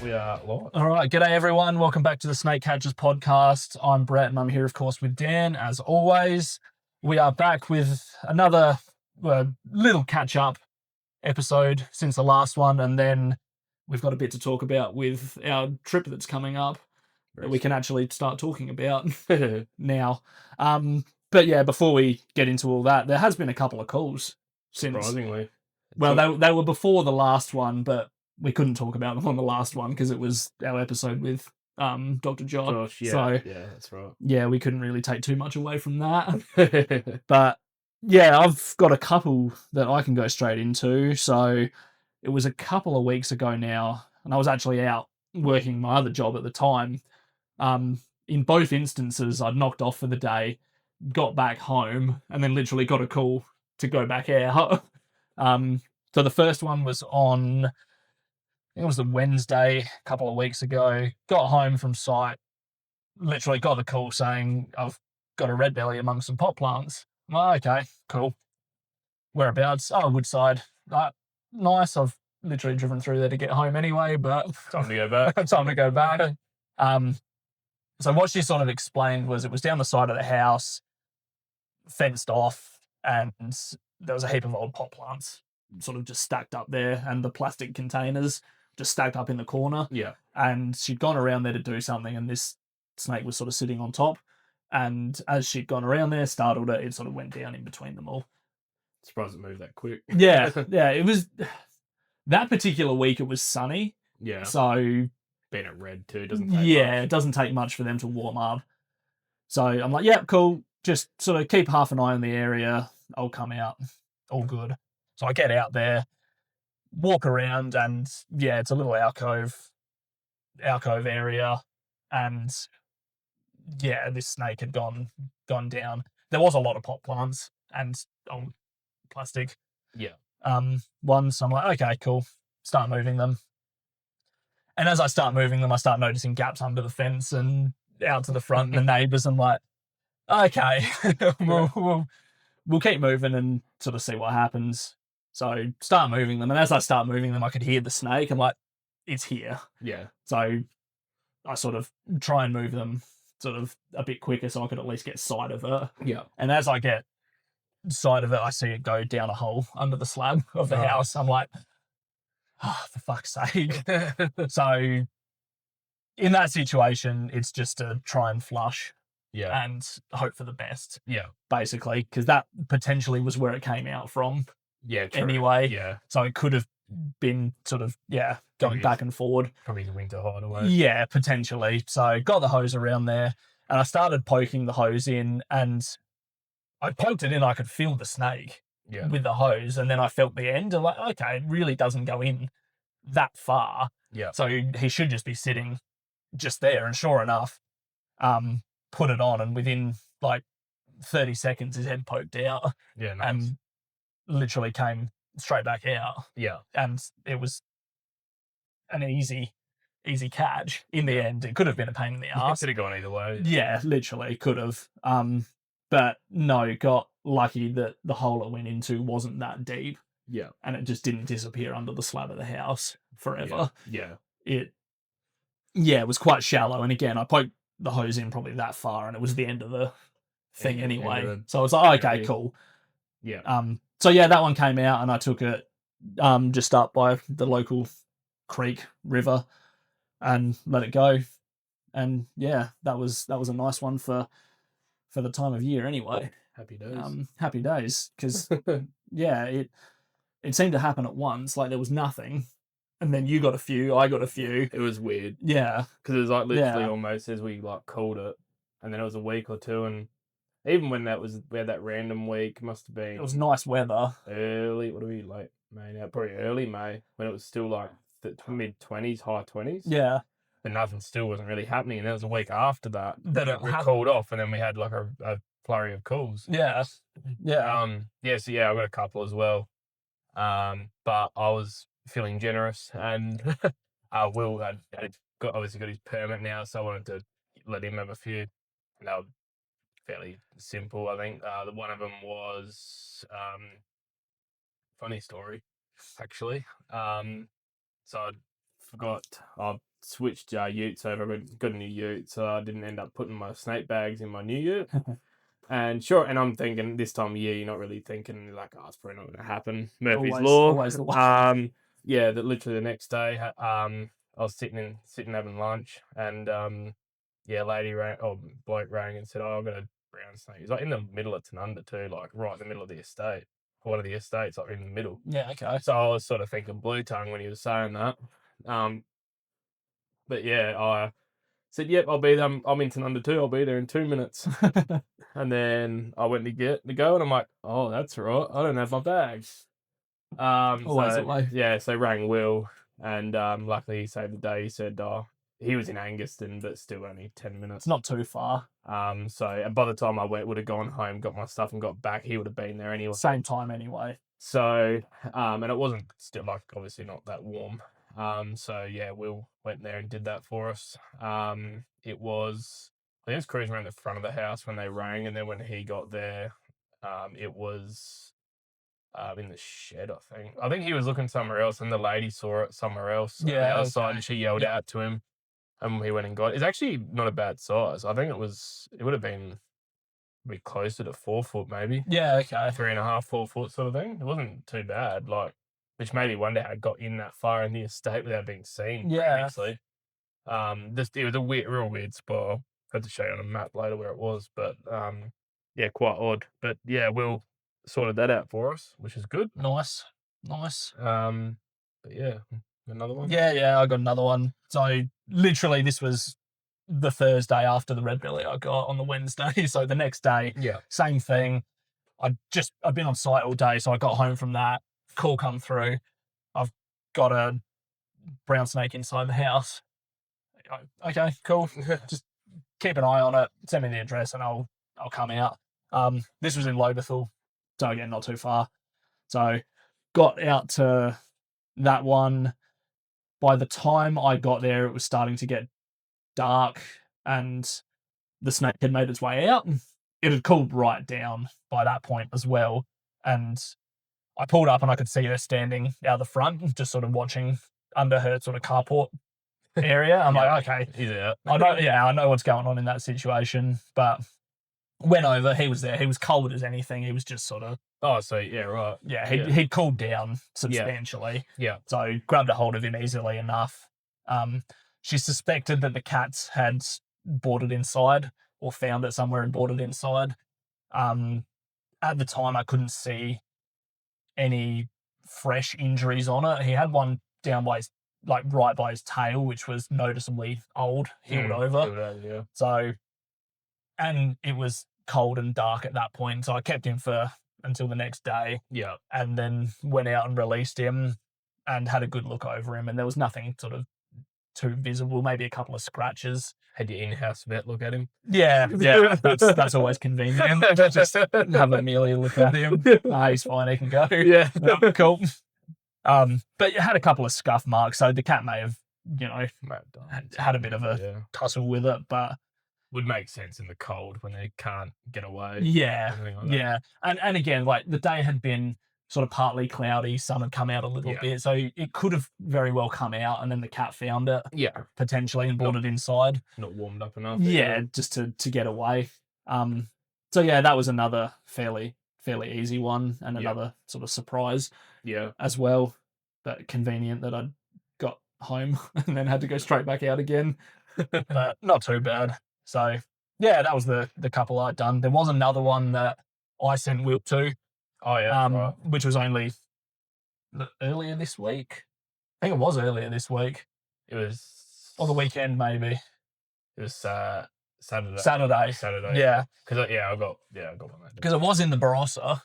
We are live. All right, g'day everyone. Welcome back to the Snake Catchers podcast. I'm Brett and I'm here, of course, with Dan, as always. We are back with another little catch-up episode since the last one, and then we've got a bit to talk about with our trip that's coming up that we can actually start talking about now. But yeah, before we get into all that, there has been a couple of calls since. Surprisingly. Well, they were before the last one, but we couldn't talk about them on the last one because it was our episode with Dr. Josh, yeah. So yeah, that's right. yeah, we couldn't really take too much away from that. But yeah, I've got a couple that I can go straight into. So it was a couple of weeks ago now, and I was actually out working my other job at the time. In both instances, I'd knocked off for the day, got back home, and then literally got a call to go back out. So the first one was on, I think it was the Wednesday a couple of weeks ago. Got home from site, literally got the call saying I've got a red belly among some pot plants. I'm like, okay, cool. Whereabouts? Oh, Woodside. Nice. I've literally driven through there to get home anyway, but Time to go back. time to go back. So what she sort of explained was it was down the side of the house, fenced off, and there was a heap of old pot plants sort of just stacked up there, and the plastic containers just stacked up in the corner. Yeah. And she'd gone around there to do something, and this snake was sort of sitting on top. And as she'd gone around there, startled it, it sort of went down in between them all. Surprised it moved that quick. Yeah, it was that particular week. It was sunny, Yeah. so Being at red too doesn't take yeah, much. it doesn't take much for them to warm up. So I'm like, yeah, cool. Just sort of keep half an eye on the area. I'll come out. All good. So I get out there, walk around, and yeah, it's a little alcove area, and yeah, this snake had gone down. There was a lot of pot plants and old plastic. Yeah. Ones. So I'm like, okay, cool. Start moving them. And as I start moving them, I start noticing gaps under the fence and out to the front, and the neighbours. I'm like, okay, we'll keep moving and sort of see what happens. So start moving them, and as I start moving them, I could hear the snake. I'm like, it's here. Yeah. So I sort of try and move them sort of a bit quicker so I could at least get sight of it. Yeah. And as I get sight of it, I see it go down a hole under the slab of the house. I'm like, oh, for fuck's sake. So in that situation, it's just to try and flush Yeah. and hope for the best, Yeah. basically, because that potentially was where it came out from Yeah. True. anyway. Yeah. So it could have been sort of, yeah, going Maybe back and forward. Probably the winter hideaway. Yeah, potentially. So got the hose around there, and I started poking the hose in, and I poked it in, I could feel the snake Yeah. with the hose, and then I felt the end. I'm like, okay, it really doesn't go in that far. Yeah. So he should just be sitting just there. And sure enough, put it on, and within like 30 seconds, his head poked out Yeah. Nice. and literally came straight back out. Yeah. And it was an easy catch in the end. It could have been a pain in the ass. Could have gone either way. Yeah, literally could have. But no, got lucky that the hole it went into wasn't that deep, Yeah. and it just didn't disappear under the slab of the house forever. Yeah. It was quite shallow, and again, I poked the hose in probably that far, and it was the end of the thing anyway. So I was like, okay, cool. Yeah. So yeah, that one came out, and I took it just up by the local creek river and let it go. And yeah, that was a nice one for the time of year anyway. Happy days. Happy days, because yeah, it seemed to happen at once. Like there was nothing, and then you got a few, I got a few. It was weird Yeah, because it was like literally almost as we like called it, and then it was a week or two, and even when we had that random week, must have been it was nice weather. early. What are we, late May now? Probably early May, when it was still like the mid-20s, high 20s. Yeah, But nothing still wasn't really happening. And there was a week after that it we called off, and then we had like a flurry of calls. Yeah. So yeah, I got a couple as well. But I was feeling generous, and Will had obviously got his permit now, so I wanted to let him have a few. And they were fairly simple, I think. The one of them was funny story, actually. So I forgot. switched utes over. I got a new ute, so I didn't end up putting my snake bags in my new ute. And sure, and I'm thinking this time of year, you're not really thinking like, oh, it's probably not going to happen. Murphy's law. Always the way. Yeah, that literally the next day, I was sitting having lunch, and bloke rang and said, "Oh, I've got a brown snake." He's like in the middle of Tanunda too, like right in the middle of the estate. One of the estates, like in the middle. Yeah, okay. So I was sort of thinking blue tongue when he was saying that. But yeah, I said, "Yep, I'll be there. I'm in Tanunda too. I'll be there in 2 minutes." And then I went to go, and I'm like, "Oh, that's right. I don't have my bags." Always the way. Yeah, so rang Will, and luckily he saved the day. He said, "Oh, he was in Anguston, but still only 10 minutes." It's not too far. So by the time I would have gone home, got my stuff, and got back, he would have been there anyway. Same time anyway. So, and it wasn't still like obviously not that warm. So yeah, Will went there and did that for us. It was, I think it was cruising around the front of the house when they rang, and then when he got there, it was in the shed, I think. I think he was looking somewhere else, and the lady saw it somewhere else on the other side, and she yelled out to him, and he went and got it. It's actually not a bad size. I think it would have been be closer to 4 foot, maybe. Yeah, okay. 3.5, 4 foot sort of thing. It wasn't too bad, like, which made me wonder how it got in that far in the estate without being seen previously. It was a real weird spot. I had to show you on a map later where it was, but yeah, quite odd. But yeah, Will sorted that out for us, which is good. Nice. But yeah, another one. Yeah, I got another one. So literally, this was the Thursday after the red belly I got on the Wednesday. So the next day, Yeah, same thing. I'd been on site all day, so I got home from that. Call come through. I've got a brown snake inside the house. Okay, cool. Just keep an eye on it. Send me the address, and I'll come out. This was in Lobethal, so again, not too far. So got out to that one. By the time I got there, it was starting to get dark, and the snake had made its way out. It had cooled right down by that point as well, and I pulled up and I could see her standing out the front, just sort of watching under her sort of carport area. I'm like, okay, he's out. I know what's going on in that situation, but went over. He was there. He was cold as anything. He was just sort of, Oh, so yeah, right. yeah, he'd cooled down substantially. Yeah. So grabbed a hold of him easily enough. She suspected that the cats had brought it inside or found it somewhere and brought it inside. At the time, I couldn't see any fresh injuries on it. He had one down by his, like right by his tail, which was noticeably old, healed over. Yeah. So, and it was cold and dark at that point, so I kept him until the next day. Yeah. And then went out and released him and had a good look over him, and there was nothing sort of too visible, maybe a couple of scratches. Had your in-house vet look at him? Yeah, that's always convenient. Just have Amelia look at him. He's fine, he can go. Yeah. Cool. But you had a couple of scuff marks, so the cat may have, had a bit of a tussle with it, but would make sense in the cold when they can't get away. Yeah, yeah. And again, like the day had been sort of partly cloudy, sun had come out a little bit, so it could have very well come out, and then the cat found it, potentially, and brought it inside. Not warmed up enough. Yeah, just to get away. So yeah, that was another fairly easy one, and another sort of surprise. Yeah, as well, but convenient that I got home and then had to go straight back out again. But not too bad. So yeah, that was the couple I'd done. There was another one that I sent Will to. Oh yeah, right. Which was only earlier this week. I think it was earlier this week. It was or the weekend maybe. It was Saturday. Saturday. Yeah. Because I got one. Because it was in the Barossa.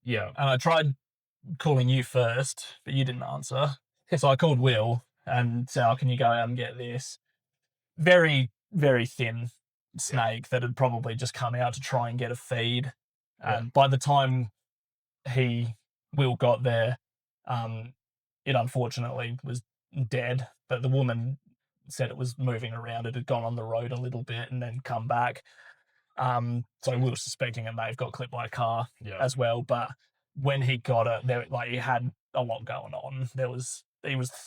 Yeah. And I tried calling you first, but you didn't answer. So I called Will and said, "Oh, can you go out and get this?" Very, very thin snake that had probably just come out to try and get a feed. And by the time Will got there, it unfortunately was dead. But the woman said it was moving around. It had gone on the road a little bit and then come back. So we were suspecting it may have got clipped by a car as well. But when he got it, he had a lot going on. There was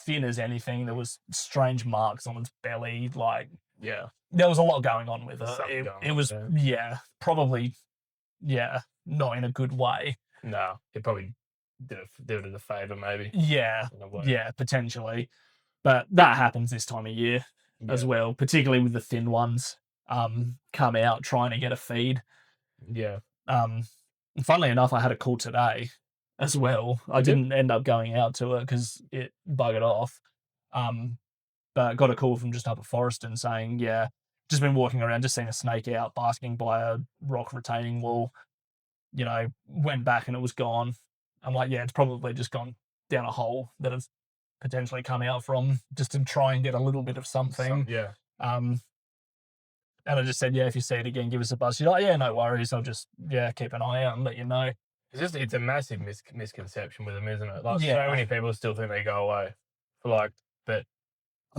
thin as anything. There was strange marks on its belly. Like, Yeah. there was a lot going on with Something it. going It on was, there. yeah, probably, yeah, not in a good way. No, it probably did it a favour, maybe. Yeah, In a way. yeah, potentially. But that happens this time of year as Yeah. well, particularly with the thin ones come out trying to get a feed. Yeah. And funnily enough, I had a call today as well. I Did you? didn't end up going out to it because it buggered off. But got a call from just up at Forreston saying, yeah, just been walking around, just seen a snake out basking by a rock retaining wall. You know, went back and it was gone. I'm like, yeah, it's probably just gone down a hole that it's potentially come out from just to try and get a little bit of something. Yeah. And I just said, yeah, if you see it again, give us a buzz. She's like, yeah, no worries. I'll just, yeah, keep an eye out and let you know. It's a massive misconception with them, isn't it? Like, Yeah. so many people still think they go away. But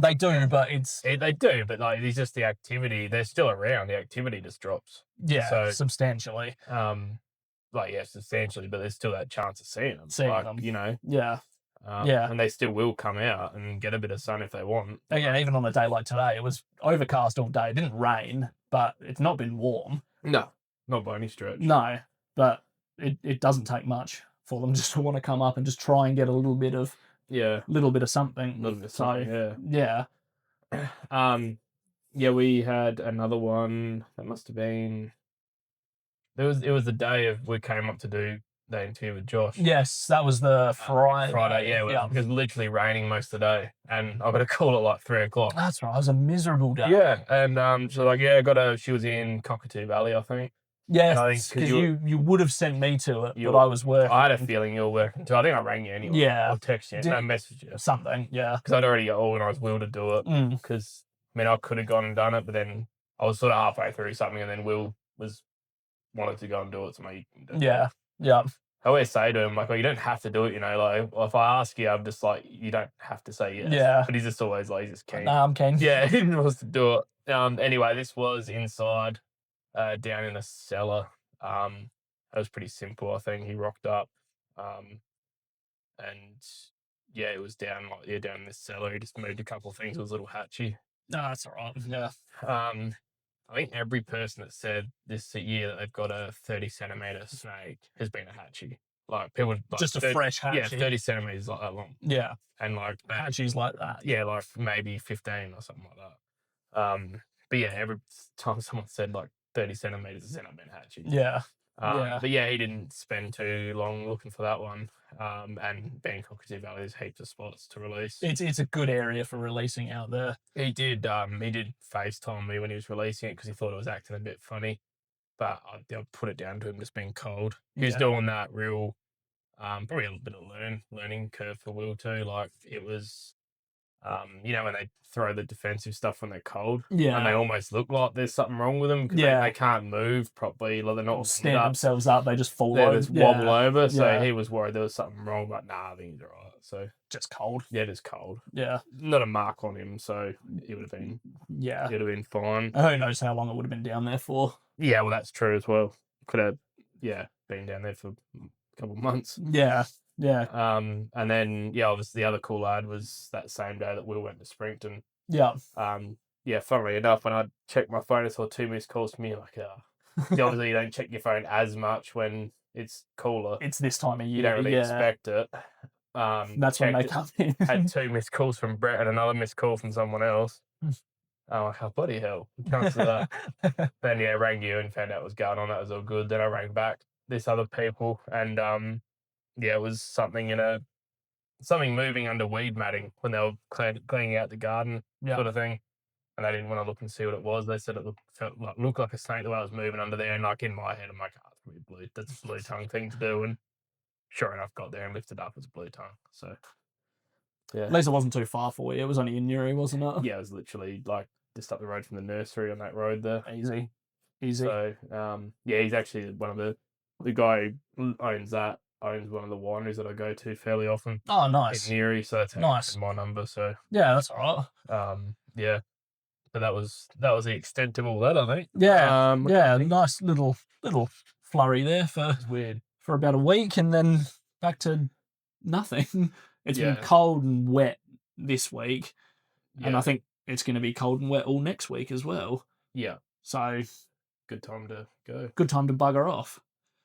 They do, but they do, but like, it's just the activity. They're still around. The activity just drops. yeah, So, substantially. like, yeah, substantially, but there's still that chance of seeing them. Seeing like, them. you know. Yeah. Yeah. And they still will come out and get a bit of sun if they want. Again, even on a day like today, it was overcast all day. It didn't rain, but it's not been warm. No, not by any stretch. No, but it doesn't take much for them just to want to come up and just try and get a little bit of something. Yeah. Yeah, we had another one that must have been. It was the day of we came up to do the interview with Josh. Yes, that was the Friday. Yeah, it was literally raining most of the day, and I got a call at like 3:00. That's right. It was a miserable day. Yeah, and so like, yeah, she was in Cockatoo Valley, I think. Yes, because you would have sent me to it, but I was working. I had a feeling you were working too. I think I rang you anyway. Yeah. Or text you. No, message you. Something, yeah. Because I'd already organised Will to do it. Because, I mean, I could have gone and done it, but then I was sort of halfway through something, and then Will wanted to go and do it, so maybe you can do it. Yeah, yeah. I always say to him, like, well, you don't have to do it, you know, like, if I ask you, I'm just like, you don't have to say yes. Yeah. But he's just always like, he's just keen. No, I'm keen. Yeah, he wants to do it. Anyway, this was inside, down in a cellar. It was pretty simple, I think. He rocked up, and yeah, it was down in this cellar. He just moved a couple of things. It was a little hatchy. No, that's all right. Yeah. I think every person that said this year that they've got a 30-centimeter snake has been a hatchie. Like, people like just a fresh hatchie. Yeah, 30 centimeters like that long. Yeah. And like hatchies like that. Yeah, like maybe 15 or something like that. But yeah, every time someone said like 30 centimeters, it's not been hatchie. Yeah. But yeah, he didn't spend too long looking for that one. And being Cockatoo Valley, there's heaps of spots to release. It's a good area for releasing out there. He did FaceTime me when he was releasing it because he thought it was acting a bit funny. But I'll put it down to him just being cold. He's doing that real, probably a bit of learning curve for Will too. Like, it was, you know, when they throw the defensive stuff when they're cold, and they almost look like there's something wrong with them because they can't move properly. Like, they're not stand themselves up. They just fall over. They just wobble over. So he was worried there was something wrong, but nah, I think he's all right. So just cold. Yeah, just cold. Yeah, not a mark on him, so it would have been. Yeah, it would have been fine. Who knows how long it would have been down there for? Yeah, well, that's true as well. Could have, been down there for a couple of months. Yeah. And then obviously the other cool lad was that same day that Will went to Springton. Yeah. Funnily enough, when I checked my phone, I saw 2 missed calls from me. Like, obviously you don't check your phone as much when it's cooler. It's this time of year. You don't really expect it. That's when they come in. Had 2 missed calls from Brett and another missed call from someone else. I'm like, oh, bloody hell. Comes to that. Then, rang you and found out what was going on. That was all good. Then I rang back this other people and, it was something moving under weed matting when they were cleaning out the garden sort of thing. And they didn't want to look and see what it was. They said it looked like a snake the way it was moving under there. And like in my head, I'm like, oh, that's a blue tongue thing to do. And sure enough, got there and lifted up as a blue tongue. So, yeah. At least it wasn't too far for you. It was only in Newry, wasn't it? Yeah, it was literally like just up the road from the nursery on that road there. Easy. So, he's actually one of the guy who owns one of the wineries that I go to fairly often. Oh, nice. In Newry, so that's nice. My number. So yeah, that's all right. But that was the extent of all that, I think. Yeah, nice little flurry there for weird for about a week, and then back to nothing. It's been Yeah. cold and wet this week, and I Yeah. think it's going to be cold and wet all next week as well. Yeah. So Good time to go. good time to bugger off.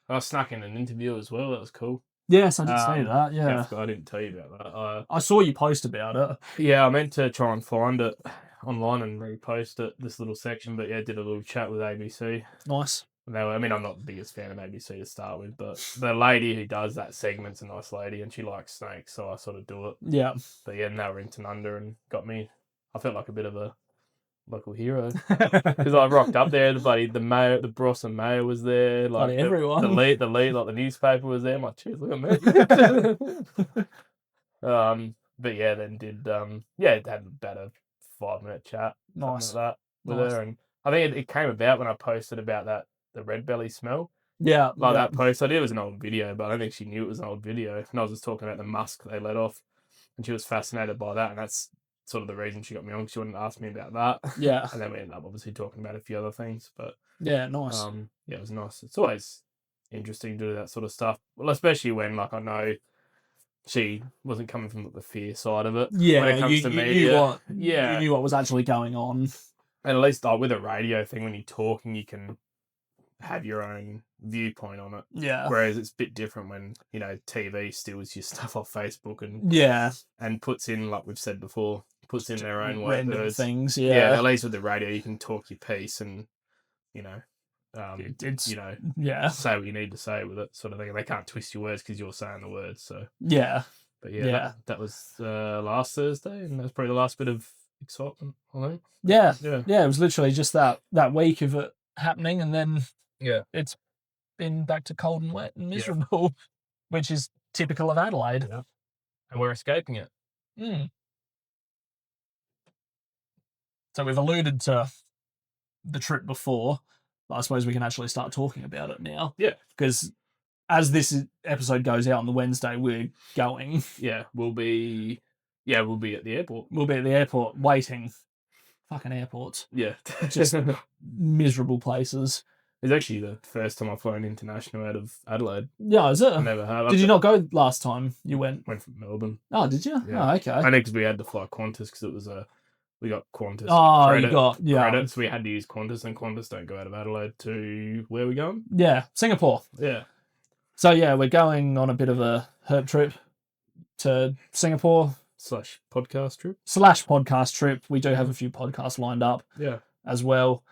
I snuck in an interview as well. That was cool. Yes, I did see that. Yeah, I Yeah, forgot, I didn't tell you about that. I saw you post about it. Yeah, I meant to try and find it online and repost it, this little section, but yeah, did a little chat with ABC. Nice. I mean, I'm not the biggest fan of ABC to start with, but the lady who does that segment's a nice lady and she likes snakes, so I sort of do it. Yeah. But yeah, and they were in Tanunda and got me. I felt like a bit of a local hero because I rocked up there. The mayor, the boss and mayor was there. Like everyone. The lead, like the newspaper was there. I'm like, cheers, look at me. But yeah, then did had about a 5-minute chat, Nice. something like that with her, and I think it came about when I posted about the red belly smell. Yeah. Like that post I did, it was an old video, but I don't think she knew it was an old video. And I was just talking about the musk they let off, and she was fascinated by that, and that's sort of the reason she got me on. She wanted to ask me about that. Yeah. And then we ended up obviously talking about a few other things, but yeah, nice. yeah, it was nice. It's always interesting to do that sort of stuff. Well, especially when like I know she wasn't coming from the fear side of it. Yeah, when it comes to media, you knew what was actually going on. And at least like with a radio thing, when you're talking, you can have your own viewpoint on it. Yeah. Whereas it's a bit different when, you know, TV steals your stuff off Facebook and puts in, like we've said before, puts in their own random words. things. Yeah, at least with the radio, you can talk your piece and, you know, it's, you know, yeah, say what you need to say with it, sort of thing. They can't twist your words because you're saying the words. So yeah, but yeah, that was last Thursday, and that's probably the last bit of excitement, I think. Yeah. It was literally just that week of it happening, and then it's been back to cold and wet and miserable, which is typical of Adelaide. Yeah. And we're escaping it. So we've alluded to the trip before, but I suppose we can actually start talking about it now. Yeah. Because as this episode goes out on the Wednesday, we're going. Yeah, we'll be at the airport. We'll be at the airport waiting. Fucking airports. Yeah. Just miserable places. It's actually the first time I've flown international out of Adelaide. Yeah, is it? I never have. Did you not go last time you went? Went from Melbourne. Oh, did you? Yeah. Oh, okay. I know because we had to fly Qantas because it was we got Qantas credit, so we had to use Qantas, and Qantas don't go out of Adelaide to where are we going? Yeah, Singapore. Yeah. So yeah, we're going on a bit of a herp trip to Singapore / podcast trip. /podcast trip. We do have a few podcasts lined up. Yeah. As well.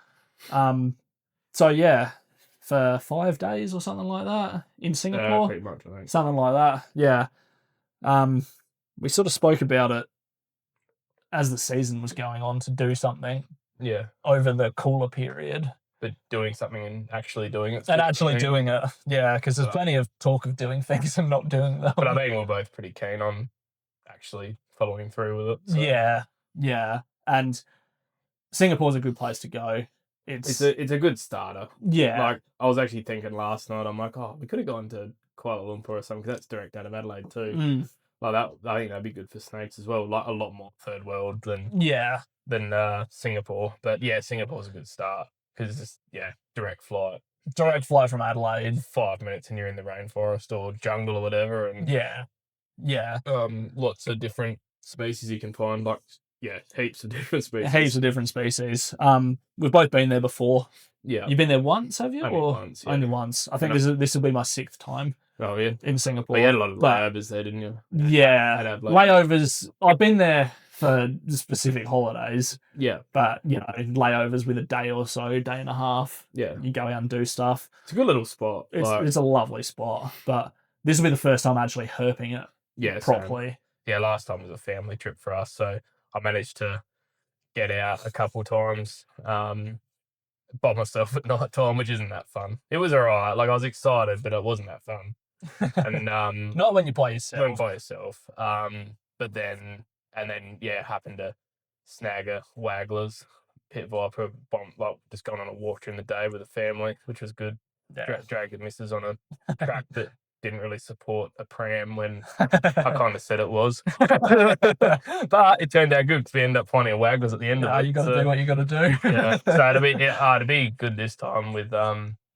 So yeah, for 5 days or something like that in Singapore. Pretty much, I think. Something like that. Yeah. We sort of spoke about it as the season was going on to do something. Yeah. Over the cooler period. But doing something and actually doing it. And actually doing it. Yeah, because there's plenty of talk of doing things and not doing them. But I think we're both pretty keen on actually following through with it. So. Yeah. And Singapore's a good place to go. It's a good starter. Yeah. Like, I was actually thinking last night, I'm like, we could have gone to Kuala Lumpur or something, because that's direct out of Adelaide too. Like that, I think that'd be good for snakes as well. Like a lot more third world than Singapore. But yeah, Singapore's a good start because it's just, direct flight. Direct flight from Adelaide. 5 minutes and you're in the rainforest or jungle or whatever. And yeah. Lots of different species you can find. Like, heaps of different species. Heaps of different species. We've both been there before. Yeah. You've been there once, have you? Only once. Yeah. Only once. I think this will be my 6th time. Oh yeah, in Singapore. But you had a lot of layovers there, didn't you? Yeah, layovers. I've been there for specific holidays. Yeah, but layovers with a day or so, day and a half. Yeah, you go out and do stuff. It's a good little spot. It's a lovely spot, but this will be the first time actually herping it. Yeah, properly. Same. Yeah, last time was a family trip for us, so I managed to get out a couple times. By myself at night time, which isn't that fun. It was alright. Like, I was excited, but it wasn't that fun. And not when you're by yourself. When by yourself. But then happened to snag a Waggler's pit viper bomb, like just going on a walk during the day with a family, which was good. Yeah. Dragged the missus on a track that didn't really support a pram when I kind of said it was. But it turned out good because we ended up finding a Wagglers at the end of it. You got to do what you got to do. So it'll be good this time with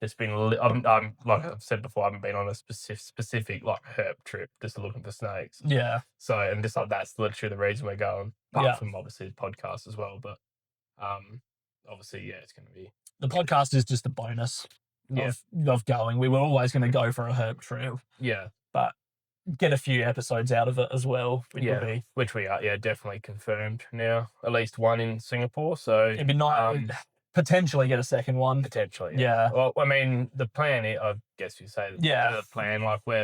just been. I'm like I've said before, I haven't been on a specific like herp trip just looking for snakes. Yeah. So and just like that's literally the reason we're going. Apart Yeah. from obviously the podcast as well, but obviously it's going to be The podcast is just a bonus yeah of going. We were always going to go for a herp trip, yeah but get a few episodes out of it as well, which would yeah be which we are definitely confirmed now. At least one in Singapore. So it'd be nice. Potentially get a second one. potentially. Yeah. Well, I mean, the plan, I guess you say, Yeah. the plan, like we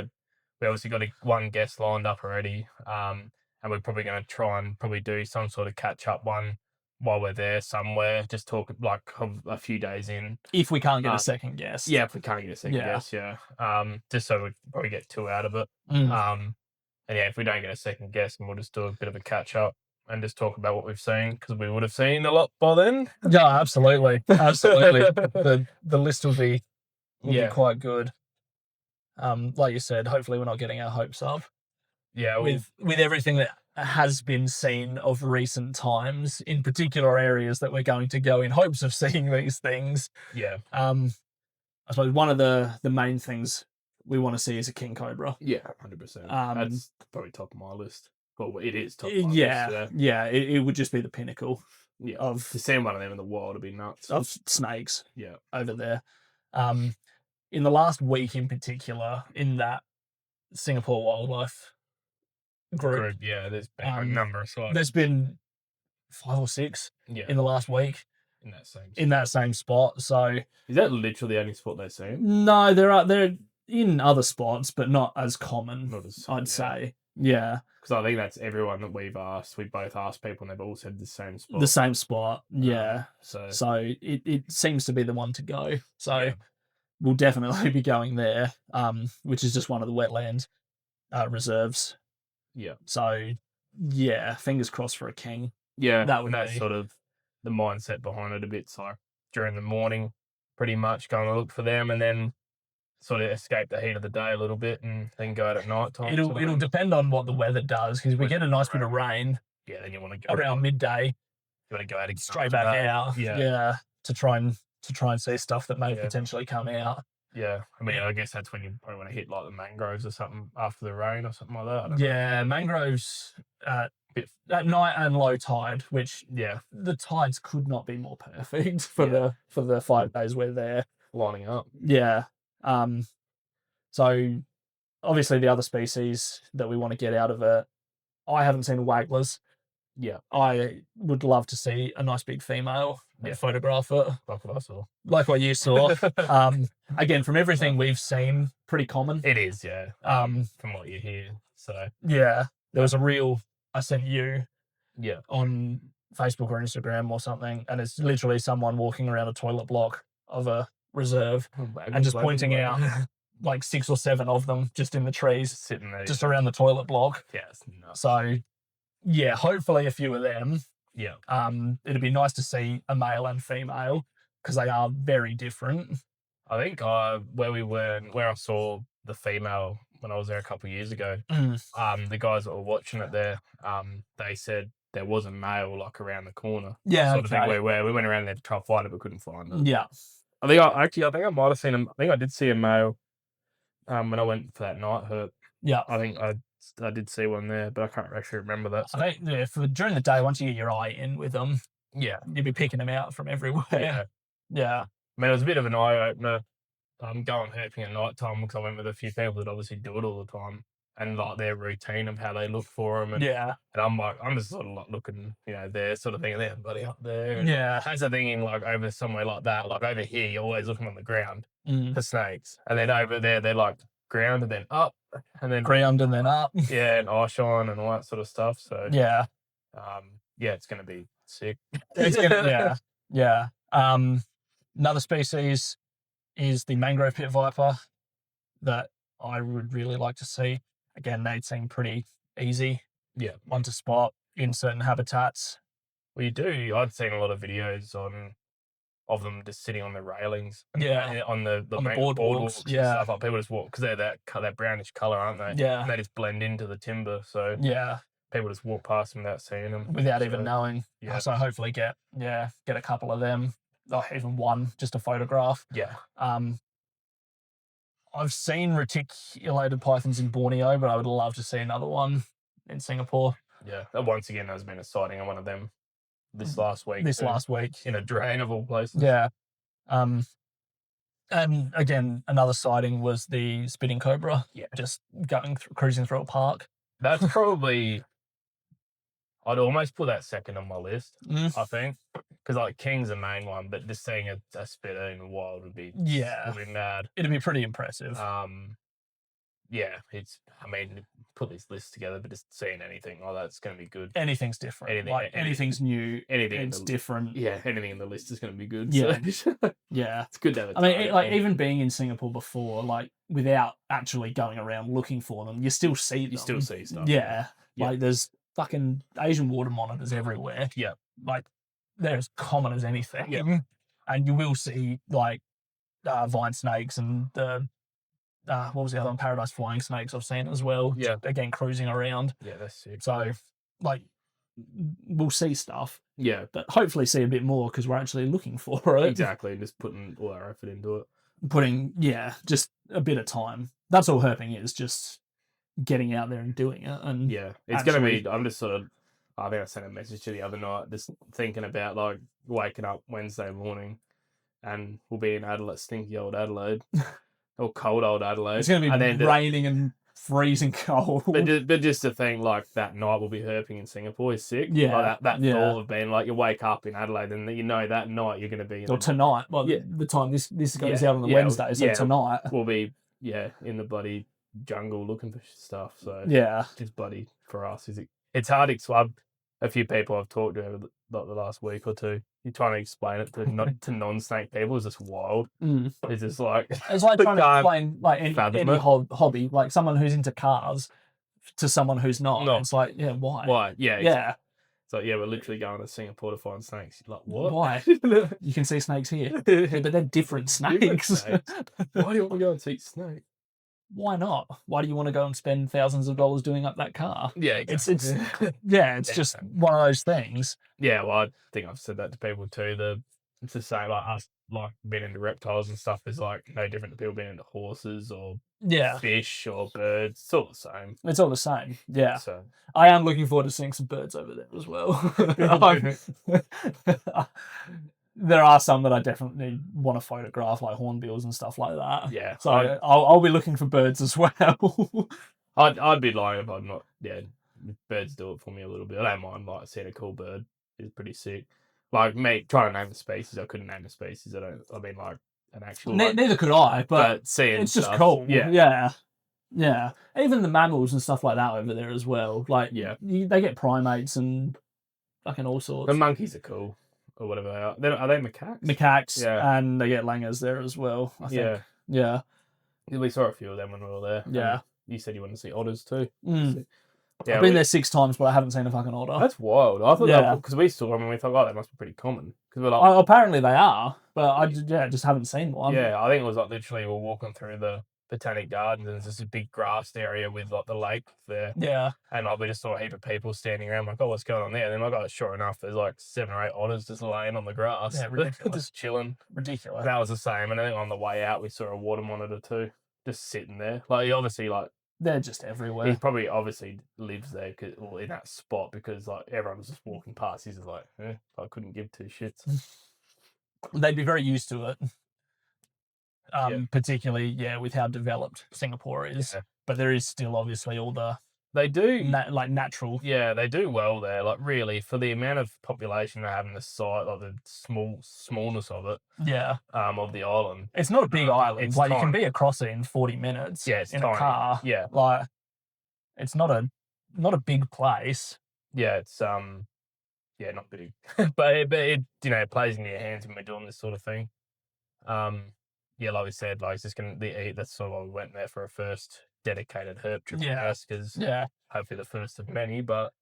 obviously got one guest lined up already, and we're probably going to try and probably do some sort of catch up one while we're there somewhere, just talk like a few days in. If we can't get a second guest. Yeah, if we can't get a second guest, yeah. Just so we probably get two out of it. And yeah, if we don't get a second guest, then we'll just do a bit of a catch up and just talk about what we've seen, because we would have seen a lot by then. Yeah, absolutely. Absolutely. the list will be quite good. Like you said, hopefully we're not getting our hopes up. Yeah. With everything that has been seen of recent times, in particular areas that we're going to go in hopes of seeing these things. Yeah. I suppose one of the main things we want to see is a king cobra. Yeah, 100%. That's probably top of my list. Well, it is top of my list. Yeah. It would just be the pinnacle. Yeah. Of to see one of them in the wild would be nuts. Of snakes. Yeah. Over there. In the last week in particular, in that Singapore wildlife group, yeah, there's been a number of sites. There's been 5 or 6 in the last week in that same spot. So is that literally the only spot they've seen? No, they're in other spots, but not as common. I'd say. Yeah. Because I think that's everyone that we've asked. We both asked people, and they've all said the same spot. The same spot, yeah. So it seems to be the one to go. So we'll definitely be going there, which is just one of the wetland reserves. Yeah. So yeah, fingers crossed for a king. Yeah, that's sort of the mindset behind it a bit. So during the morning, pretty much going to look for them, and then sort of escape the heat of the day a little bit, and then go out at night time. It'll depend on what the weather does, because if we get a nice bit of rain, then you want to go around midday. You want to go out straight back out, to try and see stuff that may potentially come out. Yeah, I mean, I guess that's when you probably want to hit like the mangroves or something after the rain or something like that. I don't know. Mangroves at night and low tide, which the tides could not be more perfect for the 5 days we're there. Lining up. Yeah. So obviously the other species that we want to get out of it, I haven't seen wagglers. Yeah. I would love to see a nice big female and photograph it. Like what I saw. Like what you saw. Again, from everything we've seen, pretty common. It is, yeah. From what you hear. So yeah. There was a reel I sent you on Facebook or Instagram or something, and it's literally someone walking around a toilet block of a reserve and just pointing out like 6 or 7 of them just in the trees, sitting there, just around the toilet block. Yeah, it's nuts. So yeah, hopefully a few of them. Yeah. It'd be nice to see a male and female, because they are very different. I think where I saw the female when I was there a couple of years ago, the guys that were watching it there, they said there was a male like around the corner. Yeah, sort of thing where we went around there to try to find it, but couldn't find it. Yeah. I think I might have seen him. I think I did see a male when I went for that night herp. Yeah. I think I did see one there, but I can't actually remember that. So. I think for during the day, once you get your eye in with them, you'll be picking them out from everywhere. Yeah. I mean, it was a bit of an eye opener. Going herping at night time, because I went with a few people that obviously do it all the time, and like their routine of how they look for them. And, and I'm just sort of like looking, they're sort of thinking they're bloody up there. And that's the thing in like over somewhere like that. Like over here, you're always looking on the ground for snakes, and then over there they're like ground and then up, and then ground and then up. And eye shine and all that sort of stuff. So it's gonna be sick. It's gonna, another species is the mangrove pit viper that I would really like to see. Again, they'd seem pretty easy. Yeah. One to spot in certain habitats. Well, you do. I'd seen a lot of videos of them just sitting on the railings. On the boardwalks. Stuff. Like people just walk, because they're that brownish colour, aren't they? Yeah. And they just blend into the timber. So people just walk past them without seeing them. Without even knowing. Yeah. So hopefully get a couple of them. even one, just a photograph. Yeah. I've seen reticulated pythons in Borneo, but I would love to see another one in Singapore. Yeah. Once again, there's been a sighting of one of them this last week. This last week. In a drain of all places. Yeah. And again, another sighting was the spitting cobra. Yeah. Just cruising through a park. That's probably, I'd almost put that second on my list, I think. Because like King's the main one, but just seeing a spitter in the wild would be mad. It'd be pretty impressive. Yeah, put this list together, but just seeing anything like that's going to be good. Anything's different. Anything's new. It's different. Yeah, anything in the list is going to be good. Yeah, so. Yeah. It's good to have it. Even being in Singapore before, without actually going around looking for them, you still see them. You still see stuff. Yeah. There's fucking Asian water monitors everywhere. Yeah. They're as common as anything. Yeah. And you will see vine snakes and the what was the other one? Paradise flying snakes I've seen as well. Yeah. Again, cruising around. Yeah, that's sick. So, we'll see stuff. Yeah. But hopefully see a bit more because we're actually looking for it. Exactly. Just putting all our effort into it. Just a bit of time. That's all herping is, just getting out there and doing it. And yeah, it's going to be, I'm just sort of, I think I sent a message to the other night, just thinking about waking up Wednesday morning and we'll be in Adelaide, stinky old Adelaide. Or cold old Adelaide. It's going to be raining and freezing cold. But just to think that night we'll be herping in Singapore is sick. Yeah. That thought of being you wake up in Adelaide and that night you're going to be... tonight. The time this goes out on the Wednesday, so tonight. We'll be, in the bloody jungle looking for stuff. So yeah. It's bloody for us. It's hard to explain. A few people I've talked to over the last week or two, you're trying to explain it to non-snake people is just wild. It's just it's like trying to explain any hobby, like someone who's into cars to someone who's not. No. It's why? Why? Yeah. Yeah. So we're literally going to Singapore to find snakes. You're like, what? Why? You can see snakes here, but they're different snakes. Why do you want to go and see snakes? Why not? Why do you want to go and spend thousands of dollars doing up that car? Yeah, exactly. It's just one of those things. Yeah, well, I think I've said that to people too. It's the same, us being into reptiles and stuff is no different to people being into horses or fish or birds. It's all the same. It's all the same. Yeah. So I am looking forward to seeing some birds over there as well. There are some that I definitely want to photograph, like hornbills and stuff like that. Yeah. So I'll be looking for birds as well. I'd be lying if I'm not. Yeah, birds do it for me a little bit. I don't mind seeing a cool bird. It's pretty sick. Me trying to name the species, I couldn't name the species. An actual. Neither could I, but seeing it's just stuff, cool. Yeah. Yeah. Even the mammals and stuff like that over there as well. They get primates and fucking all sorts. The monkeys are cool. Or whatever they are. Are they macaques? Macaques, and they get langurs there as well, I think. Yeah. We saw a few of them when we were there. Yeah. You said you wanted to see otters too. So, I've been there 6 times, but I haven't seen a fucking otter. That's wild. I thought because we saw them and we thought, they must be pretty common. Because we're apparently they are, but I just haven't seen one. Yeah, I think it was literally we're walking through the Botanic Gardens and there's this big grassed area with the lake there. Yeah. And we just saw a heap of people standing around what's going on there? And then sure enough, there's 7 or 8 otters just laying on the grass. Yeah, ridiculous. Just chilling. Ridiculous. That was the same. And I think on the way out we saw a water monitor too. Just sitting there. He obviously they're just everywhere. He probably obviously lives there in that spot because everyone was just walking past. He's just I couldn't give 2 shits. They'd be very used to it. Particularly, with how developed Singapore is. Yeah. But there is still obviously all the... They do... natural... Yeah, they do well there. Really, for the amount of population they have in the site, the smallness of it. Yeah. Of the island. It's not a big island. You can be across it in 40 minutes. Yeah, it's in tiny. A car. Yeah. It's not a big place. Yeah, it's... not big. but it plays into your hands when we're doing this sort of thing. Like we said, it's just going to eat. That's sort of why we went there for a first dedicated herp trip, I guess, because hopefully the first of many. But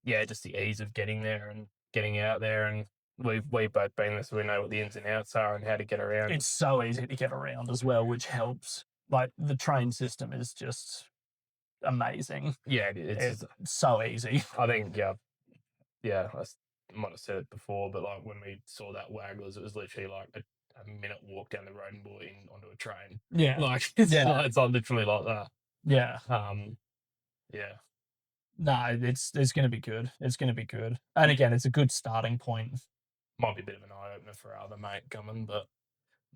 just the ease of getting there and getting out there, and we've both been there, so we know what the ins and outs are and how to get around. It's so easy to get around as well, which helps. The train system is just amazing. Yeah, it's so easy. I think might have said it before, but like when we saw that Wagglers, it was literally like a minute walk down the road and we're in onto a train. Yeah. Like Yeah. it's like literally like that. Yeah. Yeah. No, it's going to be good. It's going to be good. And again, it's a good starting point. Might be a bit of an eye opener for our other mate coming, but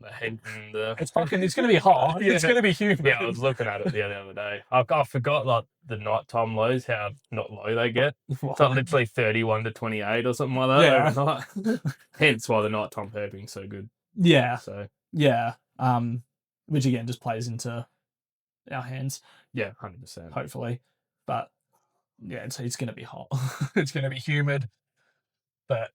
the heat and the It's going to be hot. Yeah. It's going to be humid. Yeah, I was looking at it the other day. I forgot like the nighttime lows, how not low they get. It's like literally 31 to 28 or something like that Yeah. overnight. Hence why the nighttime herping's so good. Yeah. So Yeah. Which again just plays into our hands. yeah, 100%. Hopefully. But yeah, it's going to be hot. It's going to be humid. But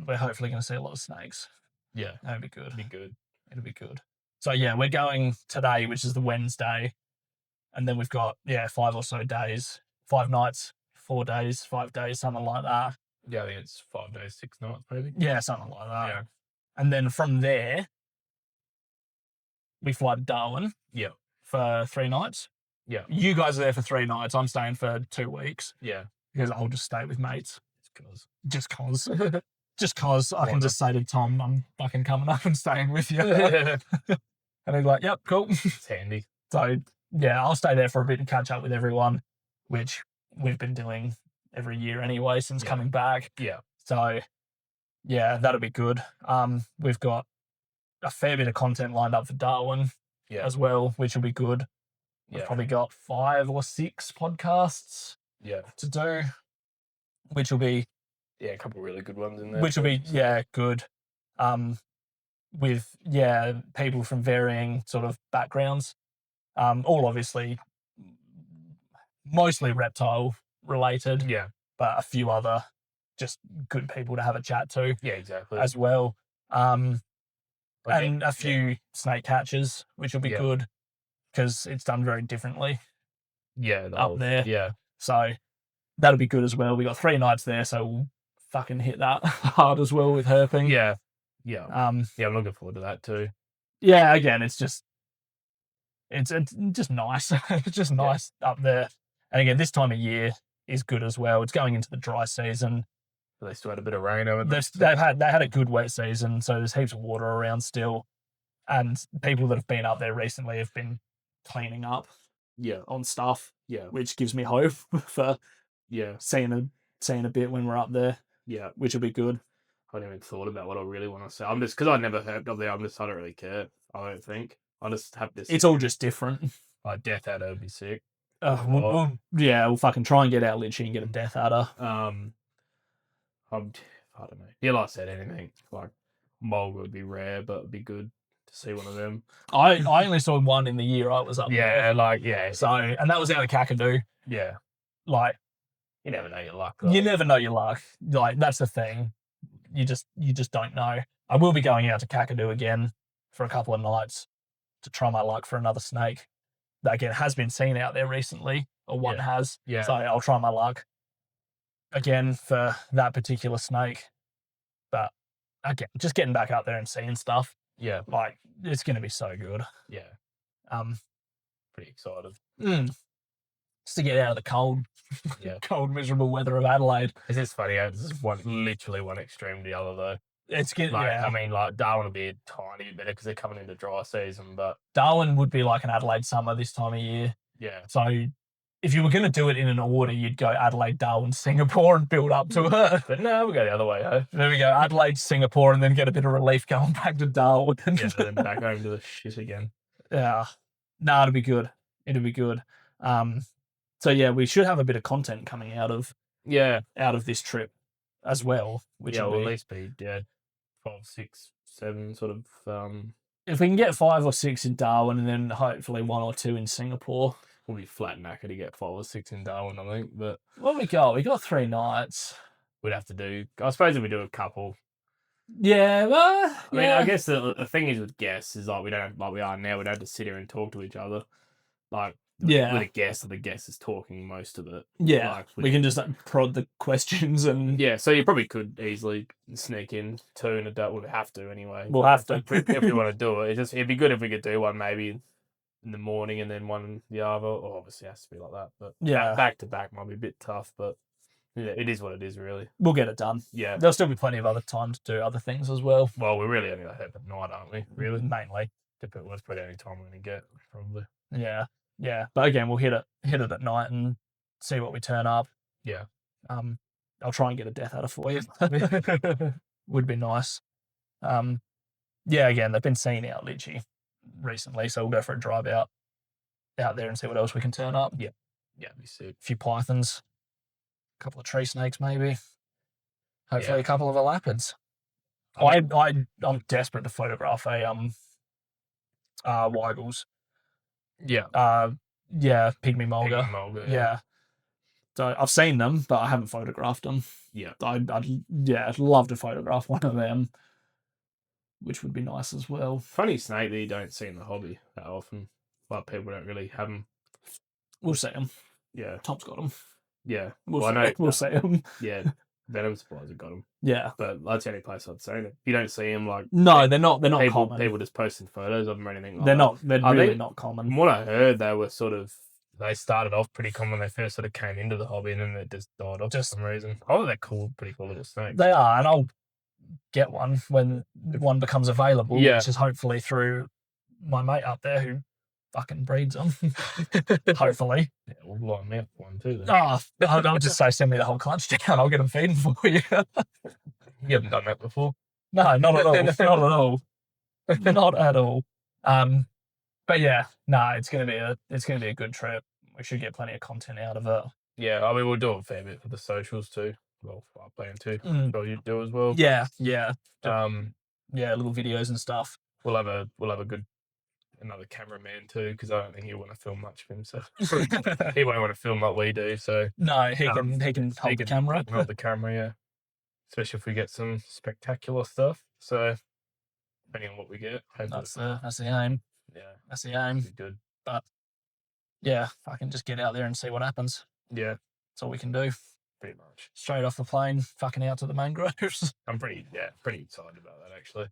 we're hopefully going to see a lot of snakes. Yeah, that'll be good. It'll be good. It'll be good. So yeah, we're going today, which is the Wednesday, and then we've got 5 or so days, 5 nights, 4 days, 5 days, something like that. Yeah, I think it's 5 days, 6 nights, maybe. Yeah, something like that. Yeah. And then from there, we fly to Darwin. Yeah. For 3 nights. Yeah. You guys are there for 3 nights. I'm staying for 2 weeks. Yeah. Because I'll just stay with mates. Just cause. Just cause I Why can not? just say to Tom, I'm fucking coming up and staying with you. And he's like, yep, cool. It's handy. So yeah, I'll stay there for a bit and catch up with everyone, which we've been doing every year anyway since coming back. Yeah. So yeah, that'll be good. We've got a fair bit of content lined up for Darwin as well, which will be good. We've probably got 5 or 6 podcasts to do, which will be a couple of really good ones in there. which will be good. With people from varying sort of backgrounds. All obviously mostly reptile related. Yeah. But a few other just good people to have a chat to. Yeah, exactly. As well. And a few snake catchers, which will be good because it's done very differently. Yeah. Up there. Yeah. So that'll be good as well. We got 3 nights there, so we'll fucking hit that hard as well with herping. Yeah. Yeah. I'm looking forward to that too. Yeah, again, it's just nice. It's just nice up there. And again, this time of year is good as well. It's going into the dry season. They still had a bit of rain over there. They had a good wet season, so there's heaps of water around still. And people that have been up there recently have been cleaning up on stuff. Yeah. Which gives me hope for seeing a bit when we're up there. Yeah. Which will be good. I haven't even thought about what I really want to say. I'm just, because I never herped up there, I don't really care. I don't think. I just have this. It's all just different. Like death adder would be sick. We'll fucking try and get our Litchi and get a death adder. I don't know. Yeah, like I said, anything. Like mulga would be rare, but it'd be good to see one of them. I only saw one in the year I was up there. So, and that was out of Kakadu. Yeah. Like, you never know your luck. You never know your luck. Like, that's the thing. You just don't know. I will be going out to Kakadu again for a couple of nights to try my luck for another snake that again has been seen out there recently, or one has. Yeah. So I'll try my luck again for that particular snake. But again, just getting back out there and seeing stuff. Yeah. Like, it's going to be so good. Yeah. Pretty excited. Just to get out of the cold, cold, miserable weather of Adelaide. It's just funny. It's literally one extreme to the other, though. It's good. I mean, like Darwin will be a tiny bit better because they're coming into dry season, but Darwin would be like an Adelaide summer this time of year. Yeah. So if you were going to do it in an order, you'd go Adelaide, Darwin, Singapore, and build up to it. But no, we'll go the other way, huh? There we go. Adelaide, Singapore, and then get a bit of relief going back to Darwin. Then back home to the shit again. Yeah. No, it'll be good. It'll be good. So yeah, we should have a bit of content coming out of this trip as well. Which will at least be 5, 6, 7 sort of. If we can get 5 or 6 in Darwin, and then hopefully 1 or 2 in Singapore, we'll be flat knacker to get 5 or 6 in Darwin, I think. But what we got? We got 3 nights. We'd have to do. I suppose if we do a couple. Yeah, well, I mean, I guess the thing is with guests is like we don't have, like we are now. We don't have to sit here and talk to each other. Like with a guest, the guest is talking most of it. Yeah, like, we can just prod the questions and so you probably could easily sneak in 2 in a day. We'll have to anyway. We'll have to if we want to do it. It'd be good if we could do one maybe in the morning and then one in the other. Or obviously it has to be like that. But back to back might be a bit tough. But it is what it is, really. We'll get it done. Yeah. There'll still be plenty of other time to do other things as well. Well, we're really only like that at night, aren't we? Really? Mainly. That's probably the only time we're going to get, probably. Yeah. Yeah. But again, we'll hit it at night and see what we turn up. Yeah. I'll try and get a death adder for you. Would be nice. Yeah, again, they've been seen out literally recently, so we'll go for a drive out there and see what else we can turn up. Yeah. Yeah, we see. A few pythons, a couple of tree snakes, maybe. Hopefully, a couple of elapids. I'm desperate to photograph a Weigels. Yeah. Yeah, pygmy mulga. Pygmy mulga, Yeah. So I've seen them, but I haven't photographed them. Yeah. I'd love to photograph one of them, which would be nice as well. Funny snake that you don't see in the hobby that often. Like, people don't really have them. We'll see them. Yeah. Tom's got them. Yeah. We'll see them. Yeah. Venomous supplies have got them. Yeah. But that's the only place I'd seen it. You don't see them, like... No, they're not common. common. People just posting photos of them or anything like that. They're really not common. From what I heard, they were sort of... They started off pretty common when they first sort of came into the hobby, and then they just died off for some reason. Oh, they're cool, pretty cool little snakes. They are, and I'll get one when one becomes available, which is hopefully through my mate up there who fucking breeds them. Hopefully. Yeah, we'll line me up one too then. Oh, I'll just say send me the whole clutch down. I'll get them feeding for you. You haven't done that before? No, not at all. Not at all. Not at all. But yeah, it's gonna be a good trip. We should get plenty of content out of it. Yeah, I mean we'll do a fair bit for the socials too. Well, I plan to. So you do as well. Yeah. Yeah, little videos and stuff. We'll have another cameraman too, because I don't think he'll want to film much of himself. He won't want to film like we do. So no, he can hold the camera. Hold the camera, yeah. Especially if we get some spectacular stuff. So depending on what we get, that's the aim. Yeah, that's the aim. Be good. But yeah, I can just get out there and see what happens. Yeah, that's all we can do. Pretty much. Straight off the plane, fucking out to the mangroves. I'm pretty excited about that actually.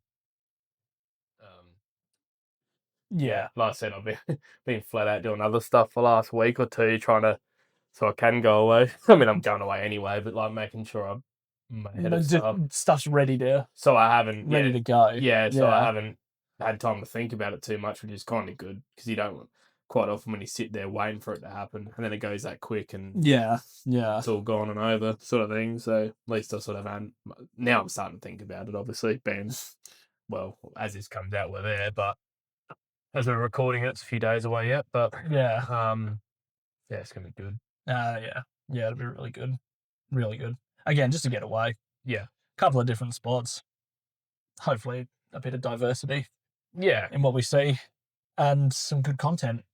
Yeah, like I said, I've been flat out doing other stuff for the last week or two, so I can go away. I mean, I'm going away anyway, but like making sure I'm ahead of stuff's ready to. So I haven't ready to go. Yeah, so I haven't had time to think about it too much, which is kind of good because you don't quite often when you sit there waiting for it to happen and then it goes that quick and it's all gone and over sort of thing. So at least I sort of now I'm starting to think about it. Obviously, well, as this comes out, we're there, but as we're recording it, it's a few days away yet. But yeah, it's gonna be good. Yeah, it'll be really good, really good. Again, just to get away. Yeah, a couple of different spots. Hopefully, a bit of diversity. Yeah, in what we see, and some good content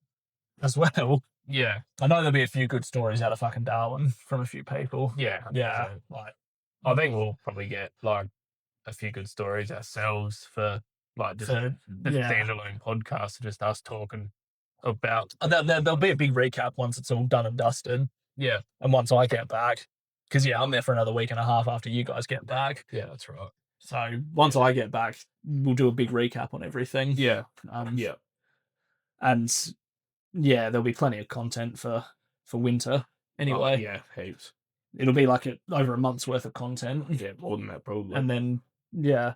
as well. Yeah, I know there'll be a few good stories out of fucking Darwin from a few people. Yeah. Like, I think we'll probably get like a few good stories ourselves for like just the standalone podcast, just us talking about. There'll be a big recap once it's all done and dusted. Yeah, and once I get back, because I'm there for another week and a half after you guys get back. Yeah, that's right. So once I get back, we'll do a big recap on everything. Yeah. And there'll be plenty of content for winter anyway. Yeah, heaps. It'll be like over a month's worth of content. Yeah, more than that probably. And then yeah,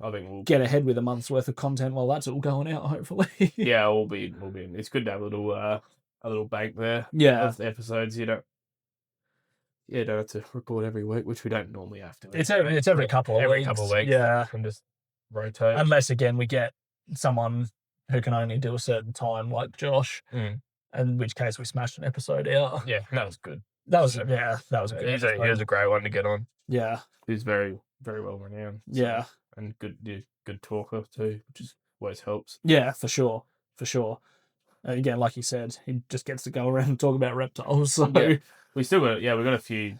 I think we'll get ahead with a month's worth of content while that's all going out. Hopefully. Yeah, we'll be. It's good to have a little bank there. Yeah, of the episodes. You don't have to record every week, which we don't normally have to. It's every couple of weeks. Yeah, and just rotate. Unless again we get someone who can only do a certain time, like Josh, in which case we smashed an episode out. Yeah, that was good. That was a good. He was a great one to get on. Yeah, he's very, very well renowned. So, yeah, and good talker too, which always helps. Yeah, for sure. Again, like you said, he just gets to go around and talk about reptiles. So we still got we've got a few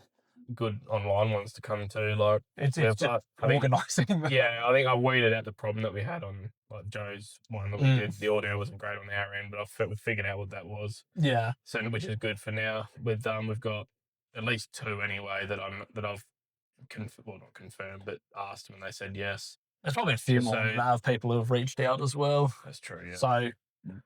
good online ones to come to. Like it's just organising. Yeah, I think I weeded out the problem that we had on like Joe's one that we did. The audio wasn't great on our end, but we figured out what that was. Yeah, so which is good for now. With we've got at least two anyway that I've not confirmed, but asked them and they said yes. There's probably a few more people who have reached out as well. That's true. Yeah. So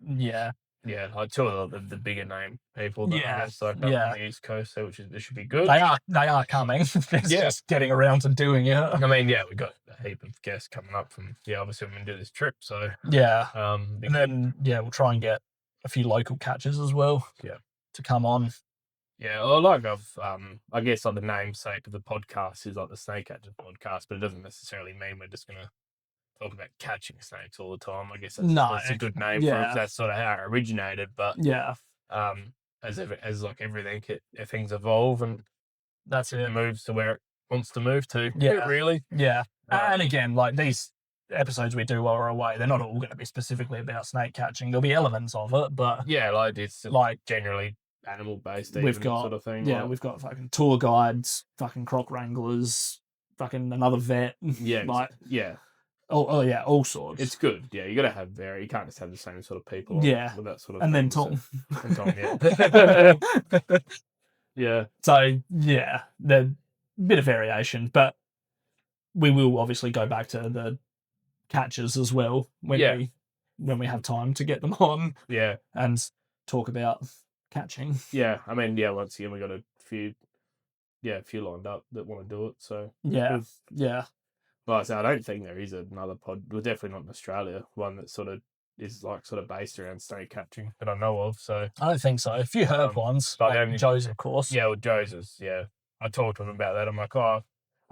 yeah. Yeah, like two of the bigger name people that I guess like up on the East Coast, so this should be good. They are coming. It's just getting around to doing it. I mean, yeah, we got a heap of guests coming up from obviously we're gonna do this trip, so and then we'll try and get a few local catchers as well. Yeah. To come on. Yeah, well, like I guess like the namesake of the podcast is like the Snake Catcher podcast, but it doesn't necessarily mean we're just gonna talk about catching snakes all the time. I guess that's a good name for it. That's sort of how it originated. But as like everything, things evolve and that's it. Moves to where it wants to move to. Yeah, really. Yeah, and again, like these episodes we do while we're away, they're not all going to be specifically about snake catching. There'll be elements of it, but like it's like generally animal based. We've got sort of thing. Yeah, we've got fucking tour guides, fucking croc wranglers, fucking another vet. Yeah, like Oh yeah, all sorts. It's good. Yeah, you got to have you can't just have the same sort of people. With that sort of. And thing, then Tom. And Tom, yeah. Yeah. So yeah, the bit of variation, but we will obviously go back to the catchers as well when we have time to get them on. Yeah. And talk about catching. Yeah, I mean, once again we got a few lined up that want to do it. So yeah. Well, I don't think there is another pod. Well, definitely not in Australia. One that sort of is like sort of based around snake catching that I know of. So I don't think so. A few herb ones, like Joe's, of course. Yeah, well, Joe's is I talked to him about that. I'm like, I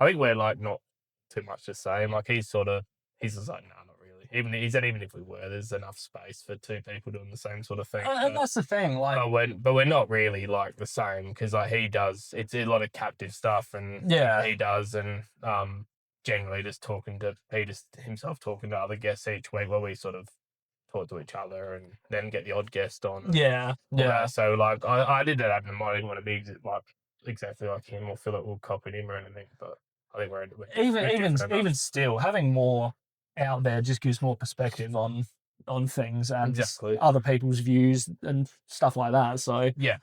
think we're like not too much the same. Like he's just like, no, not really. Even if we were, there's enough space for two people doing the same sort of thing. And that's the thing, like, but we're not really like the same because like he does, it's a lot of captive stuff, and he does, and generally just talking to other guests each week while we sort of talk to each other and then get the odd guest on. Yeah. So like I did that out in mind. I didn't want to be like exactly like him or feel like we'll copy him or anything, but I think we're even still having more out there just gives more perspective on things and other people's views and stuff like that. So yeah,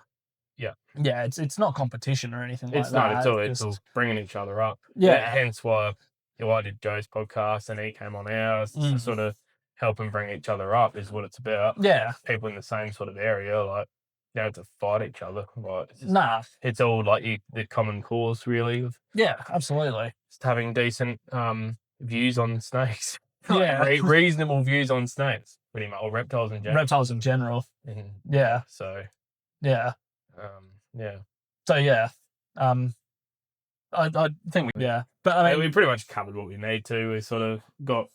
it's not competition or anything like that. It's not at all. It's all bringing each other up. Yeah, hence why I did Joe's podcast and he came on ours to sort of help and bring each other up is what it's about. Yeah, people in the same sort of area, like you don't have to fight each other. Like it's all like the common cause, really. Absolutely. Just having decent views on snakes. Reasonable views on snakes, pretty much, or reptiles in general. Reptiles in general. Yeah. So. Yeah. So I think but I mean we pretty much covered what we need to. We sort of got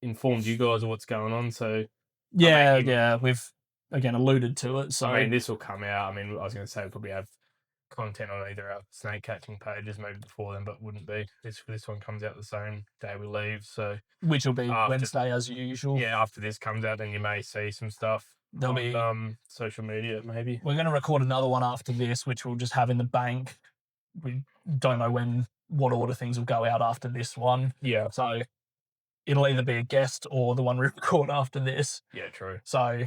informed you guys of what's going on. So we've again alluded to it. So I mean, this will come out. I mean, I was going to say we'll probably have content on either our snake catching pages maybe before then, but wouldn't be. This one comes out the same day we leave, so which will be Wednesday as usual. Yeah, after this comes out, then you may see some stuff. There'll be social media maybe. We're going to record another one after this, which we'll just have in the bank. We don't know what order things will go out after this one. Yeah. So it'll either be a guest or the one we record after this. Yeah, true. So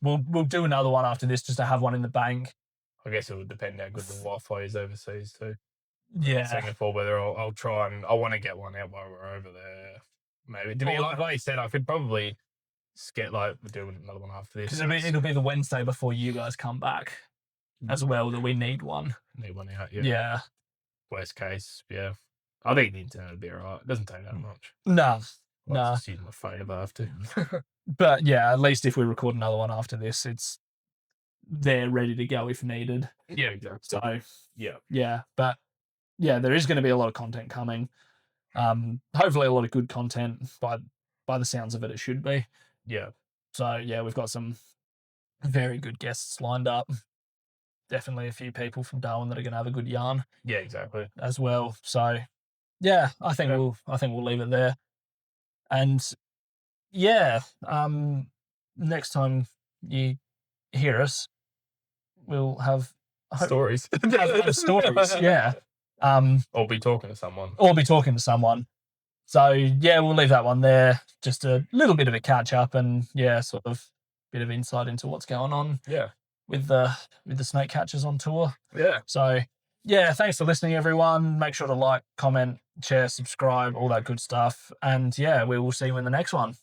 we'll do another one after this just to have one in the bank. I guess it would depend how good the Wi-Fi is overseas too. Yeah. Singapore, whether I'll try and I want to get one out while we're over there. Maybe to be like you said, I could probably do another one after this. Because it'll be the Wednesday before you guys come back as well that we need one. Need one out, yeah. Yeah. Worst case, yeah. I think the internet will be alright. It doesn't take that much. No. I'll just use my phone if I have to. But yeah, at least if we record another one after this, they're ready to go if needed. Yeah, exactly. So yeah, but yeah, there is going to be a lot of content coming. Hopefully a lot of good content. By the sounds of it, it should be. Yeah. So yeah, we've got some very good guests lined up. Definitely a few people from Darwin that are going to have a good yarn. Yeah, exactly. As well. So yeah, I think we'll leave it there. And yeah, next time you hear us, we'll have stories. have stories, yeah. Or be talking to someone. So yeah, we'll leave that one there. Just a little bit of a catch up and sort of bit of insight into what's going on. Yeah. With the snake catchers on tour. Yeah. So yeah, thanks for listening, everyone. Make sure to like, comment, share, subscribe, all that good stuff. And yeah, we will see you in the next one.